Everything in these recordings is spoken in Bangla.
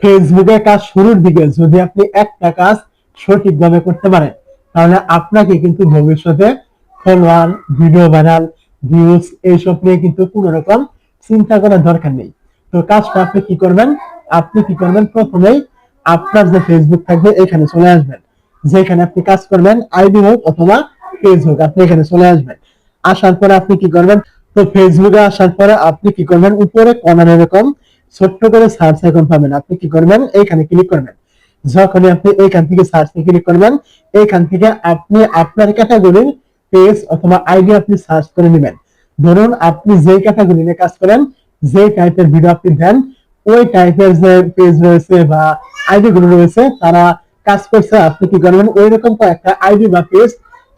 ফেসবুকের কাজ শুরুর দিকে যদি আপনি একটা কাজ সঠিকভাবে করতে পারেন, তাহলে আপনাকে কিন্তু ভবিষ্যতে ফলোয়ার, ভিডিও ভাইরাল, ভিউজ এইসব নিয়ে কিন্তু কোনো রকম চিন্তা করার দরকার নেই। তো কাজটা আপনি কি করবেন প্রথমেই আপনার যে ফেসবুক থাকবে এখানে চলে আসবেন। যেখানে আপনি কাজ করবেন, আইডি হোক অথবা পেজ হোক, আপনি এখানে চলে আসবেন। আসার পরে আপনি কি করবেন, তো ফেসবুকে আসার পরে আপনি কি করবেন, উপরে কর্নার এরকম ছোট্ট করে সার্চ আইকন পাবেন, আপনি কি করবেন, এইখানে ক্লিক করবেন। যখনই আপনি এইখান থেকে সার্চে ক্লিক করবেন, এইখান থেকে আপনি আপনার ক্যাটাগরির পেজ অথবা আইডি আপনি সার্চ করে নেবেন। ধরুন আপনি যেই ক্যাটাগরি নিয়ে কাজ করেন, যে টাইপের ভিডিও আপনি দেন, ওই টাইপের যে পেজ রয়েছে বা আইডি গুলো রয়েছে তারা কাজ করছে, আপনি কি করবেন, ওই রকম কয়েকটা আইডি বা পেজ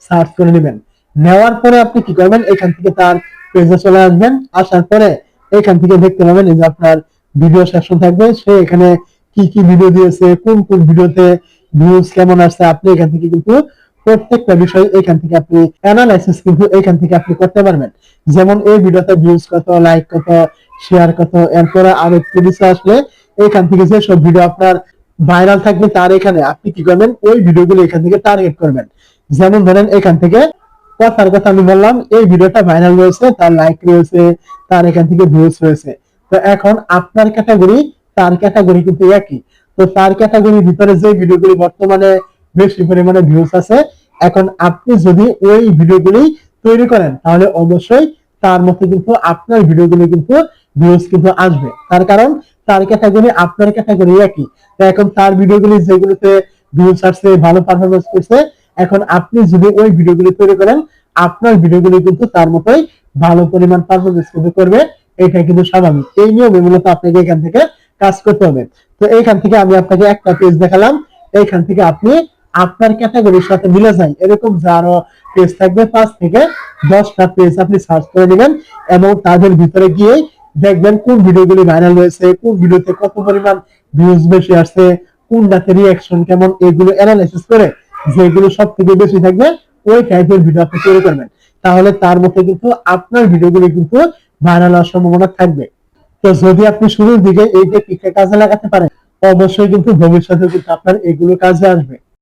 সার্চ করে নেবেন। নেওয়ার পরে আপনি কি করবেন, এখান থেকে তার পেজে চলে আসবেন। আসার পরে এখান থেকে দেখতে পাবেন এই যে আপনার ভিডিও সেকশন থাকবে, সে এখানে কি কি ভিডিও দিয়েছে, কোন কোন ভিডিওতে ভিউজ কেমন আসছে, আপনি এখান থেকে কিন্তু প্রত্যেকটা বিষয় এখান থেকে আপনি অ্যানালাইসিস কিন্তু এখান থেকে আপনি করতে পারবেন। যেমন এই ভিডিওতে ভিউজ কত, লাইক কত, শেয়ার কত, এরপরে আর একটু নিচে আসলে এখান থেকে যে সব ভিডিও আপনার ভাইরাল থাকবে তার এখানে আপনি কি করবেন, ওই ভিডিওগুলো এখান থেকে টার্গেট করবেন। যেমন ধরেন এখান থেকে কথার কথা আমি বললাম এই ভিডিওটা ভাইরাল রয়েছে, তার লাইক রয়েছে, তার এখান থেকে ভিউজ রয়েছে। তো এখন আপনার ক্যাটাগরি তার ক্যাটাগরি কিন্তু একই। তো তার ক্যাটাগরির ভিতরে যে ভিডিওগুলি বর্তমানে বেশি পরিমাণে ভিউজ আছে, এখন আপনি যদি ওই ভিডিওগুলি তৈরি করেন তাহলে অবশ্যই তার মধ্যে কিন্তু আপনার ভিডিওগুলি কিন্তু ভিউজ কিন্তু আসবে। তার কারণ তার ক্যাটাগরি আপনার ক্যাটাগরি একই। তো এখন তার ভিডিওগুলি যেগুলোতে ভিউজ আসছে, ভালো পারফরমেন্স করছে, এখন আপনি যদি ওই ভিডিওগুলি তৈরি করেন, আপনার ভিডিওগুলি কিন্তু তার মতোই ভালো পরিমাণ পারফরমেন্স কিন্তু করবে। এটা কিন্তু স্বাভাবিক। এই নিয়মে মূলত আপনাকে এখান থেকে কাজ করতে হবে। তো এইখান থেকে আমি আপনাকে একটা পেজ দেখালাম, এইখান থেকে আপনি আপনার ক্যাটাগরির সাথে মিলে যায় এরকম যে আরো পেজ থাকবে, 5 থেকে 10টা পেজ আপনি সার্চ করে নেবেন এবং তাদের ভিতরে গিয়ে দেখবেন কোন ভিডিওগুলি ভাইরাল হয়েছে, কোন ভিডিওতে কত পরিমাণ ভিউজ বেশি আসছে, কোনটাতে রিঅ্যাকশন কেমন, এগুলো অ্যানালাইসিস করে যেগুলো সব থেকে বেশি থাকবে ওই টাইপের ভিডিও আপনি তৈরি করবেন। তাহলে তার মধ্যে কিন্তু আপনার ভিডিওগুলি কিন্তু ভাইরাল হওয়ার সম্ভাবনা থাকবে। তো যদি আপনি শুরুর দিকে এই টেকনিকটা কাজে লাগাতে পারেন, অবশ্যই কিন্তু ভবিষ্যতে কিন্তু আপনার এগুলো কাজে আসবে।